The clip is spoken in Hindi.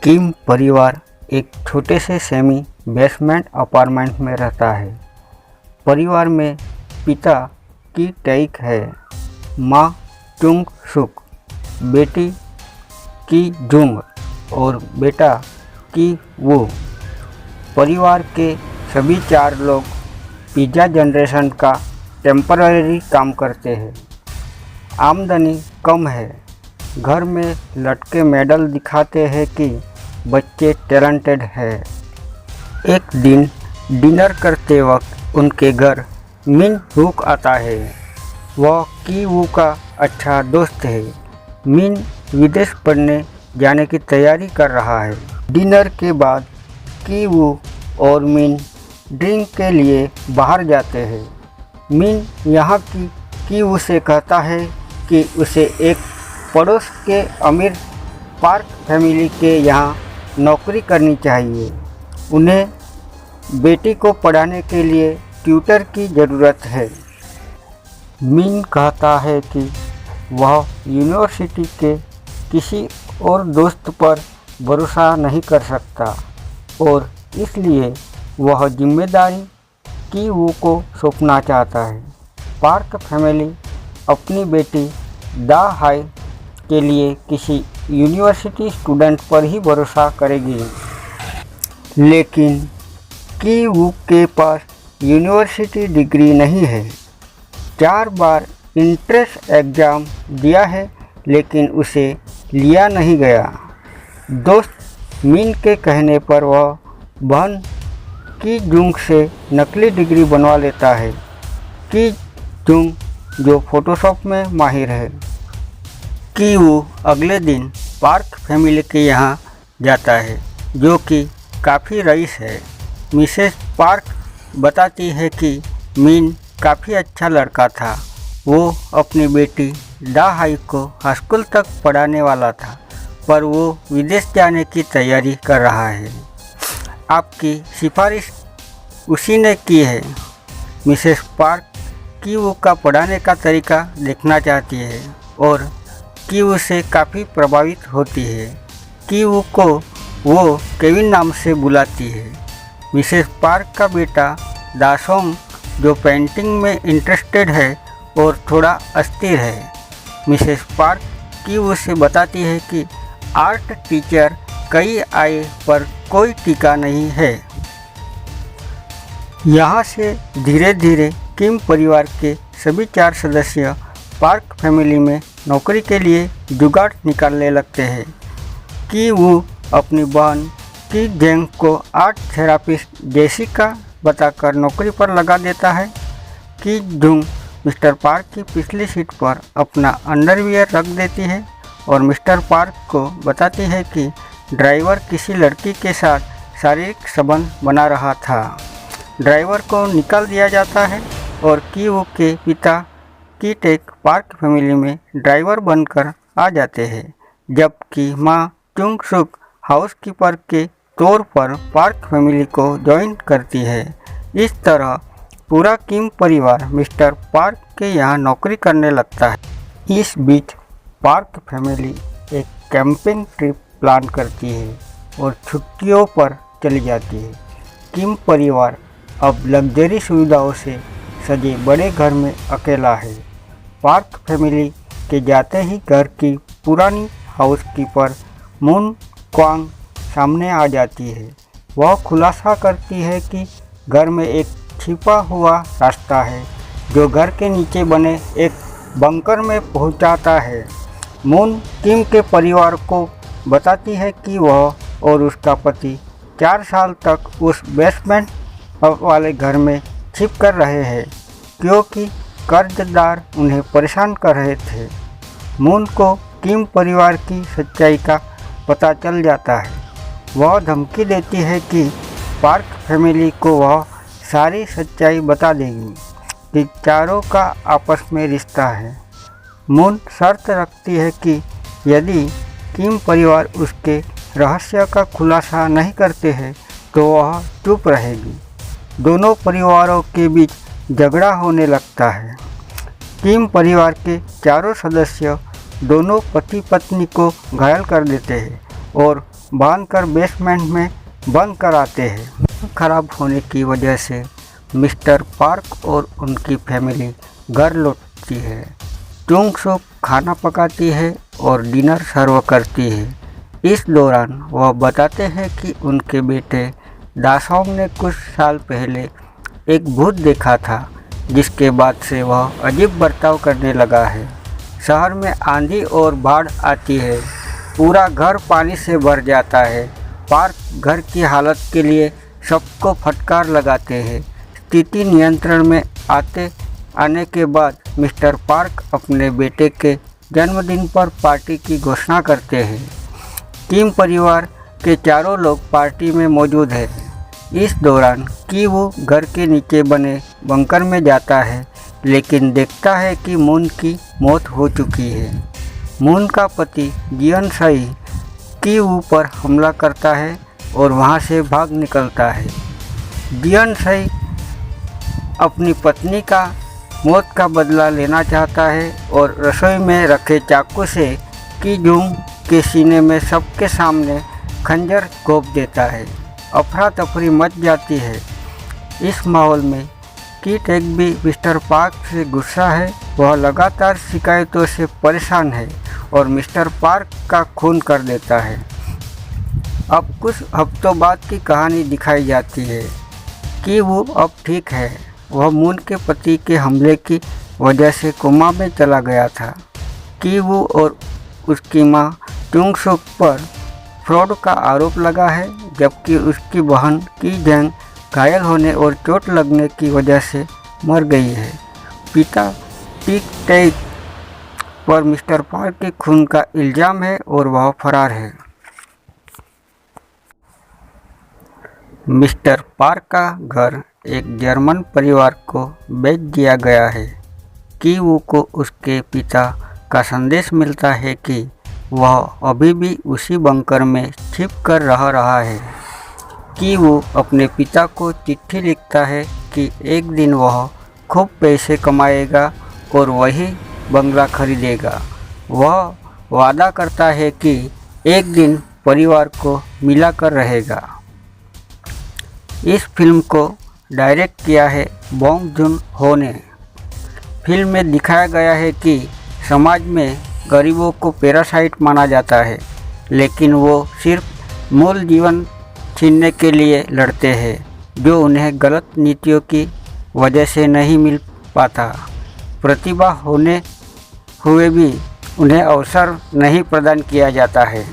किम परिवार एक छोटे से सेमी बेसमेंट अपार्टमेंट में रहता है। परिवार में पिता की टेक है, माँ चुंग सुक, बेटी की जुंग और बेटा की वू। परिवार के सभी 4 लोग पिज़्ज़ा जनरेशन का टेम्पररी काम करते हैं। आमदनी कम है। घर में लटके मेडल दिखाते हैं कि बच्चे टैलेंटेड है। एक दिन डिनर करते वक्त उनके घर मिन हुक आता है। वह की वू का अच्छा दोस्त है। मिन विदेश पढ़ने जाने की तैयारी कर रहा है। डिनर के बाद की वू और मिन ड्रिंक के लिए बाहर जाते हैं। मिन यहाँ की वू से कहता है कि उसे एक पड़ोस के अमीर पार्क फैमिली के यहाँ नौकरी करनी चाहिए। उन्हें बेटी को पढ़ाने के लिए ट्यूटर की ज़रूरत है। मिन कहता है कि वह यूनिवर्सिटी के किसी और दोस्त पर भरोसा नहीं कर सकता और इसलिए वह जिम्मेदारी की वू को सौंपना चाहता है। पार्क फैमिली अपनी बेटी दा हाई के लिए किसी यूनिवर्सिटी स्टूडेंट पर ही भरोसा करेगी, लेकिन की वू के पास यूनिवर्सिटी डिग्री नहीं है। 4 बार इंट्रेंस एग्ज़ाम दिया है लेकिन उसे लिया नहीं गया। दोस्त मिन के कहने पर वह बहन की जुंग से नकली डिग्री बनवा लेता है। की जुंग जो फोटोशॉप में माहिर है। की वू अगले दिन पार्क फैमिली के यहाँ जाता है, जो कि काफ़ी रईस है। मिसेस पार्क बताती है कि मिन काफ़ी अच्छा लड़का था। वो अपनी बेटी दा हाई को हाई स्कूल तक पढ़ाने वाला था, पर वो विदेश जाने की तैयारी कर रहा है। आपकी सिफारिश उसी ने की है। मिसेस पार्क की वू का पढ़ाने का तरीका देखना चाहती है और की वू से काफ़ी प्रभावित होती है। की वू को वो केविन नाम से बुलाती है। मिसेस पार्क का बेटा दासोंग, जो पेंटिंग में इंटरेस्टेड है और थोड़ा अस्थिर है। मिसेस पार्क की वू से बताती है कि आर्ट टीचर कई आए पर कोई टीका नहीं है। यहाँ से धीरे धीरे किम परिवार के सभी 4 सदस्य पार्क फैमिली में नौकरी के लिए जुगाड़ निकालने लगते हैं। की वू अपनी बहन की जेंग को आर्ट थेरापिस्ट जेसिका बताकर नौकरी पर लगा देता है। की जुंग मिस्टर पार्क की पिछली सीट पर अपना अंडरवियर रख देती है और मिस्टर पार्क को बताती है कि ड्राइवर किसी लड़की के साथ शारीरिक संबंध बना रहा था। ड्राइवर को निकाल दिया जाता है और की वू के पिता की टेक पार्क फैमिली में ड्राइवर बनकर आ जाते हैं, जबकि माँ चुंग सुक हाउसकीपर के तौर पर पार्क फैमिली को ज्वाइन करती है। इस तरह पूरा किम परिवार मिस्टर पार्क के यहाँ नौकरी करने लगता है। इस बीच पार्क फैमिली एक कैंपिंग ट्रिप प्लान करती है और छुट्टियों पर चली जाती है। किम परिवार अब लग्जरी सुविधाओं से सजे बड़े घर में अकेला है। पार्क फैमिली के जाते ही घर की पुरानी हाउसकीपर मून क्वांग सामने आ जाती है। वह खुलासा करती है कि घर में एक छिपा हुआ रास्ता है जो घर के नीचे बने एक बंकर में पहुंचाता है। मून किम के परिवार को बताती है कि वह और उसका पति 4 साल तक उस बेसमेंट वाले घर में छिप कर रहे हैं, क्योंकि कर्जदार उन्हें परेशान कर रहे थे। मून को किम परिवार की सच्चाई का पता चल जाता है। वह धमकी देती है कि पार्क फैमिली को वह सारी सच्चाई बता देगी कि चारों का आपस में रिश्ता है। मून शर्त रखती है कि यदि किम परिवार उसके रहस्य का खुलासा नहीं करते हैं तो वह चुप रहेगी। दोनों परिवारों के बीच झगड़ा होने लगता है। किम परिवार के चारों सदस्य दोनों पति पत्नी को घायल कर देते हैं। और बांधकर बेसमेंट में बंद कराते हैं। खराब होने की वजह से मिस्टर पार्क और उनकी फैमिली घर लौटती है। चुंग सुक खाना पकाती है और डिनर सर्व करती है। इस दौरान वह बताते हैं कि उनके बेटे दासोंग ने कुछ साल पहले एक भूत देखा था, जिसके बाद से वह अजीब बर्ताव करने लगा है। शहर में आंधी और बाढ़ आती है, पूरा घर पानी से भर जाता है। पार्क घर की हालत के लिए सबको फटकार लगाते हैं। स्थिति नियंत्रण में आने के बाद मिस्टर पार्क अपने बेटे के जन्मदिन पर पार्टी की घोषणा करते हैं। किम परिवार के चारों लोग पार्टी में मौजूद हैं। इस दौरान कि वो घर के नीचे बने बंकर में जाता है, लेकिन देखता है कि मून की मौत हो चुकी है। मून का पति जियन सई की ऊपर हमला करता है और वहां से भाग निकलता है। जियन सई अपनी पत्नी का मौत का बदला लेना चाहता है और रसोई में रखे चाकू से की जुंग के सीने में सबके सामने खंजर घोंप देता है। अफरा तफरी मच जाती है। इस माहौल में की टेक भी मिस्टर पार्क से गुस्सा है। वह लगातार शिकायतों से परेशान है और मिस्टर पार्क का खून कर देता है। अब कुछ हफ्तों बाद की कहानी दिखाई जाती है कि वो अब ठीक है। वह मून के पति के हमले की वजह से कोमा में चला गया था। कि वो और उसकी मां चुंग सुक पर फ्रॉड का आरोप लगा है, जबकि उसकी बहन की जंग घायल होने और चोट लगने की वजह से मर गई है। पिता टिक टेक पर मिस्टर पार्क के खून का इल्ज़ाम है और वह फरार है। मिस्टर पार्क का घर एक जर्मन परिवार को बेच दिया गया है। कि वो को उसके पिता का संदेश मिलता है कि वह अभी भी उसी बंकर में छिप कर रह रहा है। कि वो अपने पिता को चिट्ठी लिखता है कि एक दिन वह खूब पैसे कमाएगा और वही बंगला खरीदेगा। वह वादा करता है कि एक दिन परिवार को मिलाकर रहेगा। इस फिल्म को डायरेक्ट किया है बोंग जून हो ने। फिल्म में दिखाया गया है कि समाज में गरीबों को पैरासाइट माना जाता है, लेकिन वो सिर्फ मूल जीवन छीनने के लिए लड़ते हैं, जो उन्हें गलत नीतियों की वजह से नहीं मिल पाता। प्रतिभा होने हुए भी उन्हें अवसर नहीं प्रदान किया जाता है।